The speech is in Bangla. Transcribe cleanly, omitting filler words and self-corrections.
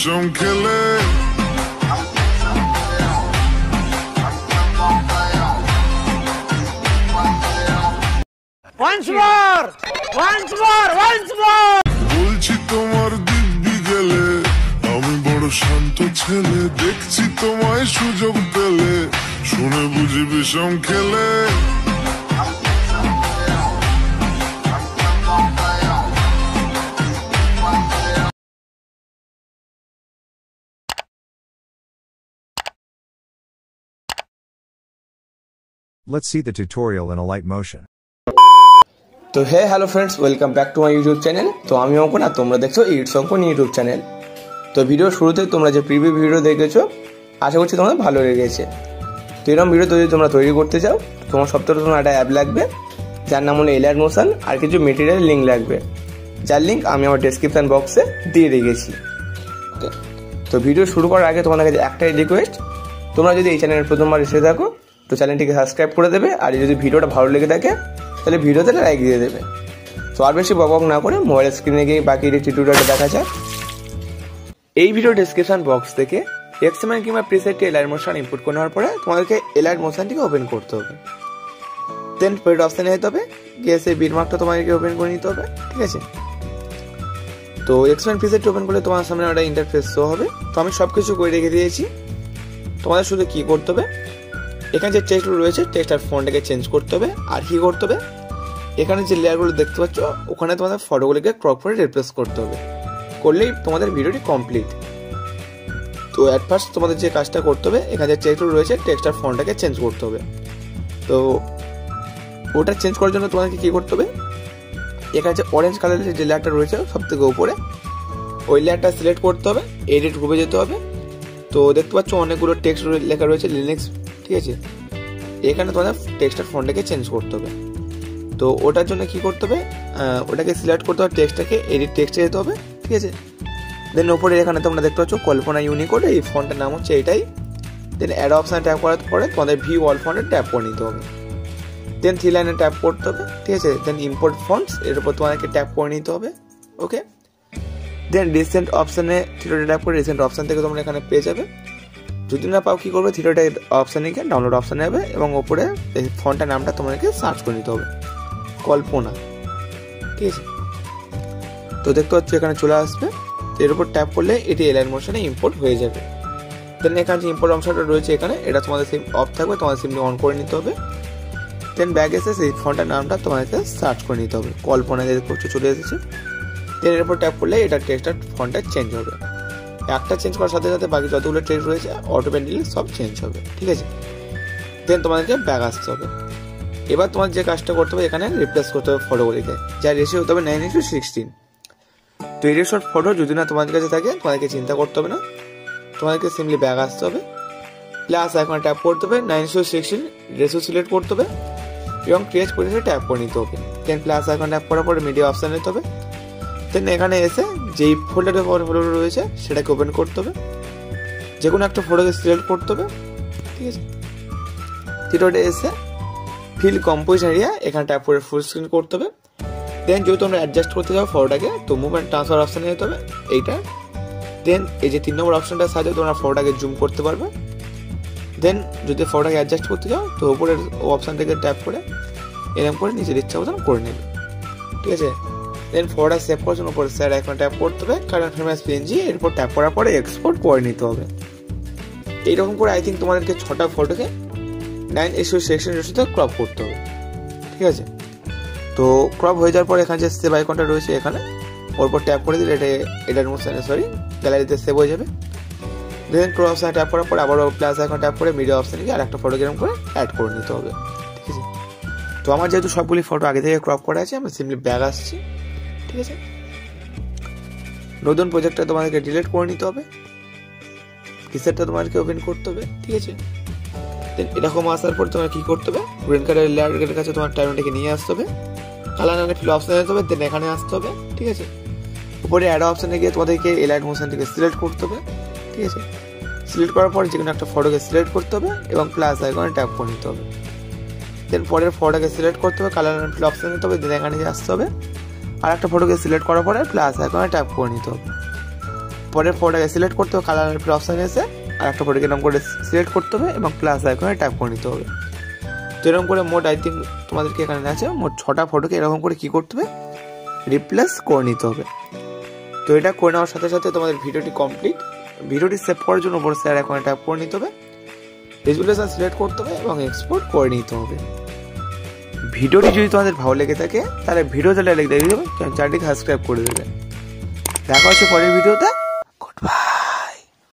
বিষম খেলে বলছি তোমার দিব্যি গেলে আমি বড় শান্ত ছেলে দেখছি তোমায় সুযোগ পেলে শুনে বুঝি বিষম খেলে Let's see the tutorial in Alight motion. तो hey hello friends welcome back to my YouTube channel. तो আমি অঙ্কন আর তোমরা দেখছো 𝚑𝚎 ইউটিউব চ্যানেল। তো ভিডিও শুরুতে তোমরা যে প্রিভিউ ভিডিও দেখেছো আশা করছি তোমাদের ভালো লেগেছে। তো এরকম ভিডিও যদি তোমরা তৈরি করতে চাও তোমার সবথেকে তোমার একটা অ্যাপ লাগবে যার নাম হলো এলাইট মোশন আর কিছু মেটেরিয়াল লিংক লাগবে যার লিংক আমি আমার ডেসক্রিপশন বক্সে দিয়ে রেখেছি। ওকে, তো ভিডিও শুরু করার আগে তোমাদের কাছে একটাই রিকোয়েস্ট, তোমরা যদি এই চ্যানেলে প্রথমবার এসে থাকো তো চ্যানেলটিকে সাবস্ক্রাইব করে দেবে আর যদি ভিডিওটা ভালো লেগে থাকে তাহলে ভিডিওতে লাইক দিয়ে দেবে। তো আর বেশি বকবক না করে মোবাইল স্ক্রিনে গিয়ে বাকি টিউটোরিয়ালটা দেখা যাক। এই ভিডিও ডেসক্রিপশন বক্স থেকে এক্সএমএল কিংবা প্রিসেটটি এলাইট মোশন ইনপুট করার পরে তোমাদেরকে এলাইট মোশনটিকে ওপেন করতে হবে। দেন পেড অপশানে যেতে হবে, গিয়ে সেই বিটমার্কটা তোমাদেরকে ওপেন করে নিতে হবে। ঠিক আছে, তো এক্সএমএল প্রিসেটটি ওপেন করলে তোমার সামনে একটা ইন্টারফেস শো হবে। তো আমি সব কিছু করে রেখে দিয়েছি। তোমাদের শুধু কী করতে হবে, এখানে যে টেক্সট রয়েছে টেক্সটার ফন্টটাকে চেঞ্জ করতে হবে। আর কি করতে হবে, এখানে যে লেয়ারগুলো দেখতে পাচ্ছ ওখানে তোমাদের ফটোগুলোকে ক্রপ করে রিপ্লেস করতে হবে, করলেই তোমাদের ভিডিওটি কমপ্লিট। তো অ্যাট ফার্স্ট তোমাদের যে কাজটা করতে হবে, এখানে যে টেক্সট রয়েছে টেক্সটার ফন্টটাকে চেঞ্জ করতে হবে। তো ওটা চেঞ্জ করার জন্য তোমাদেরকে কী করতে হবে, এখানে যে অরেঞ্জ কালারের যে লেয়ারটা রয়েছে সব থেকে উপরে ওই লেয়ারটা সিলেক্ট করতে হবে, এডিট গ্রুপে যেতে হবে। তো দেখতে পাচ্ছ অনেকগুলো টেক্সট লেখা রয়েছে লিনাক্স। ঠিক আছে, এখানে তোমাদের টেক্সটার ফন্টটাকে চেঞ্জ করতে হবে। তো ওটার জন্য কি করতে হবে, ওটাকে সিলেক্ট করতে হবে, টেক্সটটাকে এডিট টেক্সটে যেতে হবে। ঠিক আছে, দেন ওপরে এখানে তোমরা দেখতে পাচ্ছ কল্পনা ইউনিকোড, এই ফন্টের নাম হচ্ছে এইটাই। দেন অ্যাড অপশানে ট্যাপ করার পরে তোমাদের ভিউ অল ফন্টে ট্যাপ করে নিতে হবে। দেন 3 লাইনে ট্যাপ করতে হবে। ঠিক আছে, দেন ইম্পোর্ট ফন্টস এর উপর তোমাদেরকে ট্যাপ করে নিতে হবে। ওকে, দেন রিসেন্ট অপশানে থ্রিডে ট্যাপ করে রিসেন্ট অপশান থেকে তোমরা এখানে পেয়ে যাবে। যদি না পাও কী করবে, থ্রিডে অপশানে গিয়ে ডাউনলোড অপশানে যাবে এবং ওপরে এই ফন্টের নামটা তোমাদেরকে সার্চ করে নিতে হবে, কল্পনা। ঠিক আছে, তো দেখতে পাচ্ছ এখানে চলে আসবে। তো এর উপর ট্যাপ করলে এটি এলাইট মোশনে ইম্পোর্ট হয়ে যাবে। দেন এখানে যে ইম্পোর্ট অপশানটা রয়েছে এখানে এটা তোমাদের সিম অফ থাকবে, তোমাদের সিমটি অন করে নিতে হবে। দেন ব্যাক এসে সেই ফন্টের নামটা তোমাদেরকে সার্চ করে নিতে হবে, কল্পনা দেখতে পাচ্ছ চলে এসেছে। দেন এর উপর ট্যাপ করলে এটা টেক্সটার ফন্টটা চেঞ্জ হবে। একটা চেঞ্জ করার সাথে সাথে বাকি যতগুলো টেক্সট রয়েছে অটোমেটিকলি সব চেঞ্জ হবে। ঠিক আছে, দেন তোমাদেরকে ব্যাক আসতে হবে। এবার তোমার যে কাজটা করতে হবে, এখানে রিপ্লেস করতে হবে ফটোগুলিকে, যার রেশিও হতে হবে 9:16। তো এই রেশিওর ফটো যদি না তোমাদের কাছে থাকে তোমাদেরকে চিন্তা করতে হবে না, তোমাদেরকে সিম্পলি ব্যাক আসতে হবে, প্লাস এখন ট্যাপ করতে হবে, 9:16 রেশিও সিলেক্ট করতে হবে এবং ক্রিয়েট করে ট্যাপ করে নিতে হবে। দেন প্লাস এখন ট্যাপ করার পরে মিডিয়া অপশান নিতে হবে। দেন এখানে এসে যেই ফোল্ডারে ফটো রয়েছে সেটাকে ওপেন করতে হবে, যে কোনো একটা ফটোকে সিলেক্ট করতে হবে। ঠিক আছে, থিয়েটারে এসে ফিল কম্পোজিশন এরিয়া এখানে ট্যাপ করে ফুল স্ক্রিন করতে হবে। দেন যদি তোমরা অ্যাডজাস্ট করতে যাও ফটোটাকে তো মুভ অ্যান্ড ট্রান্সফার অপশানে যেতে হবে এইটা। দেন এই যে 3 নম্বর অপশানটা সাহায্যে তোমরা ফটোটাকে জুম করতে পারবে। দেন যদি ফটোটাকে অ্যাডজাস্ট করতে যাও তো উপরের অপশান থেকে ট্যাপ করে এরকম করে নিজের ইচ্ছা মতন করে নেবে। ঠিক আছে, দেন ফটোটা সেভ করার জন্য উপরে স্যার এখন ট্যাপ করতে হবে, কারণ ফেমাস পিএনজি এরপর ট্যাপ করার পরে এক্সপোর্ট করে নিতে হবে। এইরকম করে আই থিঙ্ক তোমাদেরকে 6টা ফটোকে 9:16 রেশিওতে ক্রপ করতে হবে। ঠিক আছে, তো ক্রপ হয়ে যাওয়ার পর এখানে যে সেভ আইকনটা রয়েছে এখানে ওর উপর ট্যাপ করে দিলে এটার মোশনে গ্যালারিতে সেভ হয়ে যাবে। দেন ক্রপ অপশানে ট্যাপ করার পর আবারও প্লাস আইকন ট্যাপ করে মিডিয়া অপশানে গিয়ে আরেকটা ফটো এরকম করে অ্যাড করে নিতে হবে। ঠিক আছে, তো আমার যেহেতু সবগুলি ফটো আগে থেকে ক্রপ করা আছে আমি সিম্পলি ব্যাক আসছি। ঠিক আছে, নতুন প্রজেক্টটা তোমাদেরকে ডিলিট করে নিতে হবে, প্রিসেটটা তোমাদেরকে ওপেন করতে হবে। ঠিক আছে, দেন এরকম আসার পর তোমার কী করতে হবে, গ্রিন কালারের লেয়ারের কাছে তোমার টাইমটাকে নিয়ে আসতে হবে, কালার নামে ফিল অপশানে যেতে হবে। দেন এখানে আসতে হবে। ঠিক আছে, উপরে অ্যাড অপশানে গিয়ে তোমাদেরকে এলাইট মোশনটিকে সিলেক্ট করতে হবে। ঠিক আছে, সিলেক্ট করার পর যে কোনো একটা ফটোকে সিলেক্ট করতে হবে এবং প্লাস আইকনে ট্যাপ করে নিতে হবে। দেন পরের ফটোকে সিলেক্ট করতে হবে, কালার নামে ফিল অপশানে যেতে হবে। দেন এখানে আসতে হবে, আর একটা ফটোকে সিলেক্ট করার পরে প্লাস আইকনে ট্যাপ করে নিতে হবে। পরের ফটোটাকে সিলেক্ট করতে হবে, কালার অপশানে এসে আর একটা ফটোকে এরকম করে সিলেক্ট করতে হবে এবং প্লাস আইকনে ট্যাপ করে নিতে হবে। তো এরকম করে মোট আই থিঙ্ক তোমাদেরকে এখানে আছে মোট 6টা ফটোকে এরকম করে কী করতে হবে, রিপ্লেস করে নিতে হবে। তো এটা করে নেওয়ার সাথে সাথে তোমাদের ভিডিওটি কমপ্লিট। ভিডিওটি সেভ করার জন্য উপর শেয়ার আইকনে ট্যাপ করে নিতে হবে, রেজুলেশন সিলেক্ট করতে হবে এবং এক্সপোর্ট করে নিতে হবে। ভিডিওটি যদি তোমাদের ভালো লেগে থাকে তাহলে ভিডিওতে লাইক দিয়ে দেবে, চ্যানেলটিকে সাবস্ক্রাইব করে দেবে। দেখা হচ্ছে পরের ভিডিওতে। Good bye.